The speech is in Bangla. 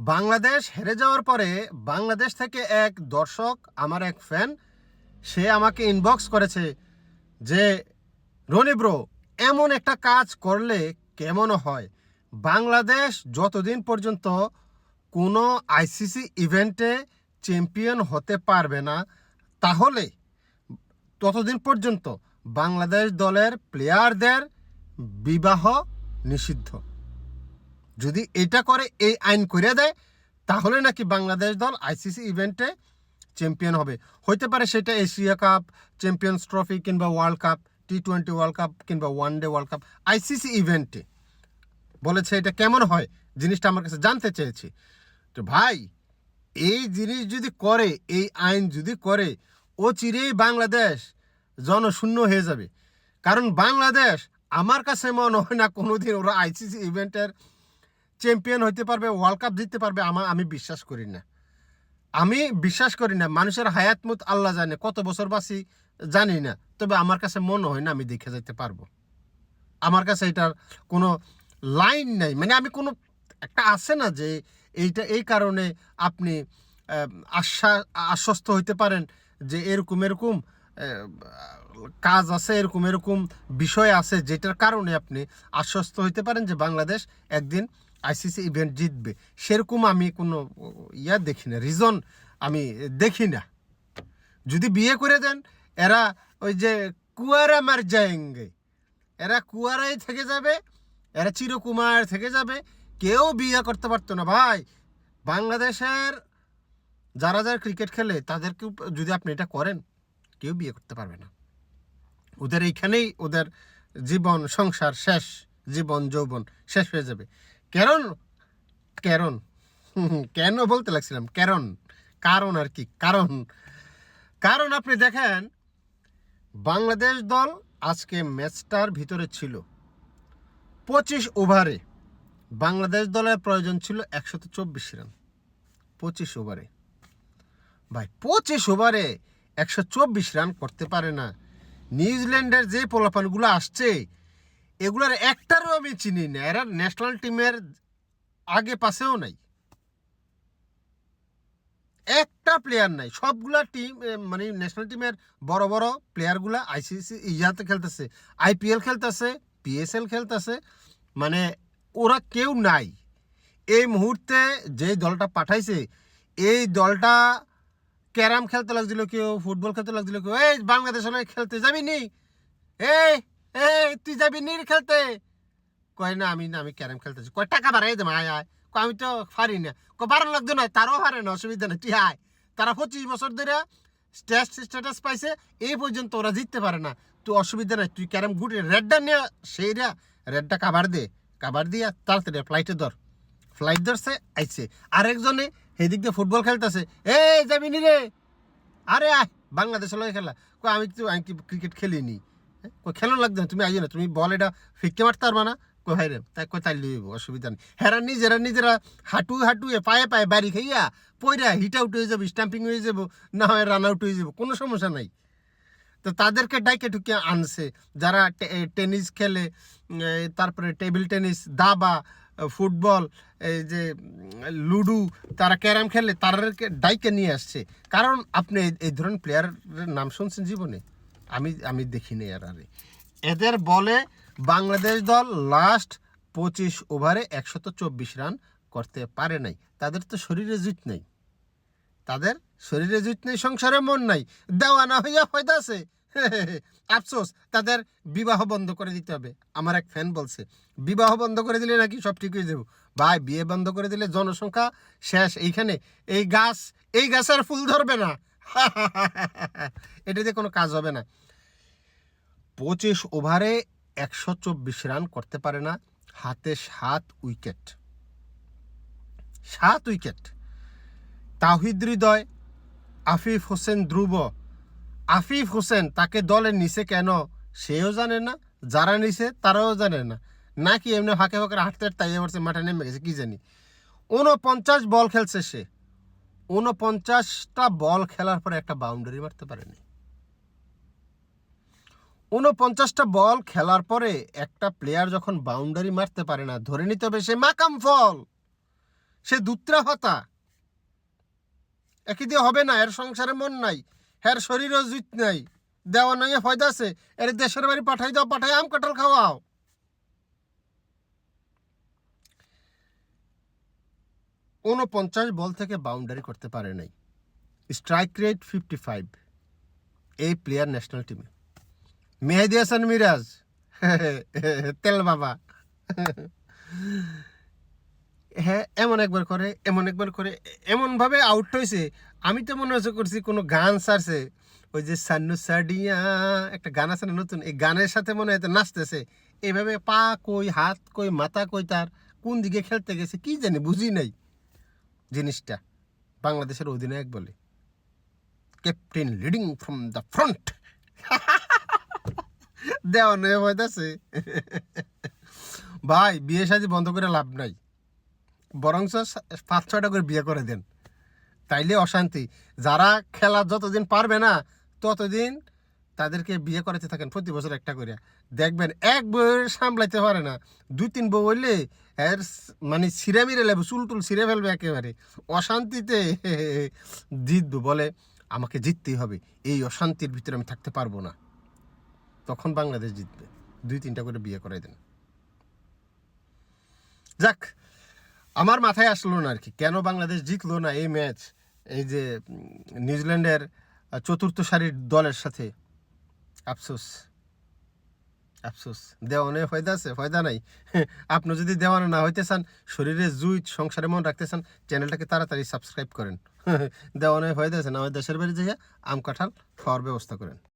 বাংলাদেশ হেরে যাওয়ার পরে বাংলাদেশ থেকে এক দর্শক, আমার এক ফ্যান, সে আমাকে ইনবক্স করেছে যে রনি ব্রো, এমন একটা কাজ করলে কেমন হয়? বাংলাদেশ যতদিন পর্যন্ত কোনো আইসিসি ইভেন্টে চ্যাম্পিয়ন হতে পারবে না, তাহলে ততদিন পর্যন্ত বাংলাদেশ দলের প্লেয়ারদের বিবাহ নিষিদ্ধ। যদি এটা করে, এই আইন করে দেয়, তাহলে নাকি বাংলাদেশ দল আইসিসি ইভেন্টে চ্যাম্পিয়ন হবে। হইতে পারে সেটা এশিয়া কাপ, চ্যাম্পিয়ন্স ট্রফি, কিংবা ওয়ার্ল্ড কাপ, টি-20 ওয়ার্ল্ড কাপ, কিংবা ওয়ানডে ওয়ার্ল্ড কাপ। আইসিসি ইভেন্টে বলেছে, এটা কেমন হয় জিনিসটা আমার কাছে জানতে চেয়েছি। তো ভাই, এই জিনিস যদি করে, এই আইন যদি করে, ও চিরেই বাংলাদেশ জনশূন্য হয়ে যাবে। কারণ বাংলাদেশ, আমার কাছে মনে হয় না কোনোদিন ওরা আইসিসি ইভেন্টের চ্যাম্পিয়ন হইতে পারবে, ওয়ার্ল্ড কাপ জিততে পারবে। আমি বিশ্বাস করি না। মানুষের হায়াতমত আল্লাহ জানে, কত বছর বাঁচি জানি না, তবে আমার কাছে মনে হয় না আমি দেখে যেতে পারবো। আমার কাছে এটার কোনো লাইন নাই। মানে আমি কোনো একটা আছে না যে এইটা, এই কারণে আপনি আশ্বস্ত হইতে পারেন যে এরকম এরকম কাজ আছে, এরকম এরকম বিষয় আছে যেটার কারণে আপনি আশ্বস্ত হইতে পারেন যে বাংলাদেশ একদিন আইসিসি ইভেন্ট জিতবে। সেরকম আমি কোনো দেখি না, রিজন আমি দেখি না। যদি বিয়ে করে দেন, এরা ওই যে কুয়ারা মার যায়গে, এরা কুয়ারাই থেকে যাবে, এরা চিরকুমার থেকে যাবে। কেউ বিয়ে করতে পারতো না ভাই। বাংলাদেশের যারা যারা ক্রিকেট খেলে তাদেরকে যদি আপনি এটা করেন, কেউ বিয়ে করতে পারবে না। ওদের এইখানেই ওদের জীবন সংসার শেষ, জীবন যৌবন শেষ হয়ে যাবে। কারণ কারণ কেন বলতে লাগছিলাম, কারণ আর কি, কারণ আপনি দেখেন, বাংলাদেশ দল আজকে ম্যাচটার ভিতরে ছিল 25 ওভারে। বাংলাদেশ দলের প্রয়োজন ছিল 124 রান 25 ওভারে। ভাই, 25 ওভারে 124 রান করতে পারে না। নিউজিল্যান্ডের যে পোলাপানগুলো আসছে, এগুলার একটারও আমি চিনি না। এরা ন্যাশনাল টিমের আগে পাশেও নাই, একটা প্লেয়ার নাই। সবগুলা টিম, মানে ন্যাশনাল টিমের বড় বড় প্লেয়ারগুলা আইসিসি ইয়াতে খেলতেছে, আইপিএল খেলতেছে, পিএসএল খেলতেছে। মানে ওরা কেউ নাই এই মুহূর্তে। যে দলটা পাঠাইছে, এই দলটা ক্যারাম খেলতে লাগছিল, কেউ ফুটবল খেলতে লাগছিল, কেউ এই বাংলাদেশ খেলতে যাবি নি, এই এই তুই যাবি নি খেলতে? কয় না, আমি ক্যারাম খেলতেছি। কয় টাকা বাড়াই দেবো, আয় আয়। আমি তো পারি না। বাড়ানো লাগতো না, তারও পারে না, অসুবিধা নেই, তুই আয়। তারা 25 বছর ধরে স্ট্যাটাস পাইছে, এই পর্যন্ত ওরা জিততে পারে না। তুই অসুবিধা নাই, তুই ক্যারাম গুড রেডটা নিয়ে, সেইরা রেডটা কাবার দিয়া তাড়াতাড়ি ফ্লাইট ধরছে, আইছে। আরেকজনে সেদিক দিয়ে ফুটবল খেলতেছে, এই যাবি নি রে, আরে আয় বাংলাদেশের লগে খেলা। আমি কি ক্রিকেট খেলিনি? খেলো লাগতো না, তুমি আইও না, তুমি বল এটা ফিকতে মারতে পারবা না। হাই রে, তাই তাই লইব, অসুবিধা নেই। হেরা নিজেরা হাঁটুয়ে পায়ে বাড়ি খাইয়া পয়রা হিট আউট হয়ে যাবো, স্টাম্পিং হয়ে যাবো, না হয় রান আউট হয়ে যাবো, কোনো সমস্যা নাই। তো তাদেরকে ডাইকে ঢুকে আনছে, যারা টেনিস খেলে, তারপরে টেবিল টেনিস, দাবা, ফুটবল, এই যে লুডু, তারা ক্যারাম খেলে, তাদেরকে ডাইকে নিয়ে আসছে। কারণ আপনি এই ধরনের প্লেয়ারের নাম শুনছেন জীবনে? আমি দেখিনি। এদের বলে বাংলাদেশ দল লাস্ট 25 ওভারে 124 রান করতে পারে নাই। তাদের তো শরীরে জুত নেই, সংসারে মন নাই, দেওয়ানা হইয়া ফায়দা আছে। আফসোস, তাদের বিবাহ বন্ধ করে দিতে হবে। আমার এক ফ্যান বলছে, বিবাহ বন্ধ করে দিলে নাকি সব ঠিক হয়ে যাবো। ভাই, বিয়ে বন্ধ করে দিলে জনসংখ্যা শেষ এইখানে। এই গাছের ফুল ধরবে না। এটাতে কোনো কাজ হবে না। 25 ওভারে 124 রান করতে পারে না, হাতে 7 উইকেট। তাওহিদ হৃদয়, আফিফ হোসেন ধ্রুব, আফিফ হোসেন তাকে দলের নিচে কেন সেও জানে না, যারা নিচে তারাও জানে না। নাকি এমনি ফাঁকে ফাঁকে হাঁটতে তাই এবার মাঠে নেমে গেছে, কি জানি। 49 বল খেলছে সে, 49টা বল খেলার পরে একটা বাউন্ডারি মারতে পারেনি। 49টা বল খেলার পরে একটা প্লেয়ার যখন বাউন্ডারি মারতে পারে না, ধরে নিতে হবে সে মাকাম ফল। সে দুত্রা হতা একই দিয়ে হবে না, এর সংসারে মন নাই, এর শরীরও জুত নাই, দেওয়া নাই ফয়দা আছে, এর দেশের বাড়ি পাঠাই দাও, পাঠাই আম কাঁঠাল খাওয়াও। 49 বল থেকে বাউন্ডারি করতে পারে নাই, স্ট্রাইক রেট 55, এই প্লেয়ার ন্যাশনাল টিমে। মেহেদী হাসান মিরাজ তেল বাবা হ্যাঁ এমন একবার করে, এমন একবার করে, এমনভাবে আউট হয়েছে, আমি তো মনে হচ্ছে করছি কোনো গান ছাড়ছে, ওই যে সান্নু সাডিয়া একটা গান আছে না নতুন, এই গানের সাথে মনে হয় নাচতেছে এইভাবে, পা কই হাত কই মাথা কই, তার কোন দিকে খেলতে গেছে কি জানি, বুঝি নাই জিনিসটা। বাংলাদেশের অধিনায়ক বলে captain leading from the front, দেওয়া নয় হইতাছে। ভাই বিয়ে শাদী বন্ধ করে লাভ নাই, বরঞ্চ 5-6টা করে বিয়ে করে দেন, তাইলে অশান্তি। যারা খেলা যতদিন পারবে না ততদিন তাদেরকে বিয়ে করাতে থাকেন, প্রতি বছর একটা করে, দেখবেন এক বউয়ের সামলাইতে পারে না, 2-3 বউ হইলে এর মানে ছিঁড়ে মিরে লাগবে, চুল টুল ছিঁড়ে ফেলবে একেবারে, অশান্তিতে জিতবে, বলে আমাকে জিততেই হবে, এই অশান্তির ভিতরে আমি থাকতে পারবো না, তখন বাংলাদেশ জিতবে। 2-3টা করে বিয়ে করাই দেন। যাক, আমার মাথায় আসলো না আর কি, কেন বাংলাদেশ জিতলো না এই ম্যাচ, এই যে নিউজিল্যান্ডের চতুর্থ সারির দলের সাথে। আফসোস, আফসোস, দেওয়ানে ফয়দা আছে, ফয়দা নাই। আপনি যদি দেওয়ানো না হইতে চান, শরীরে জুইট, সংসারে মন রাখতে চান, চ্যানেলটাকে তাড়াতাড়ি সাবস্ক্রাইব করেন। দেওয়ানে ফয়দা আছে না, আমার দেশের বাড়ি যাইয়া আম কাঁঠাল খাওয়ার ব্যবস্থা করেন।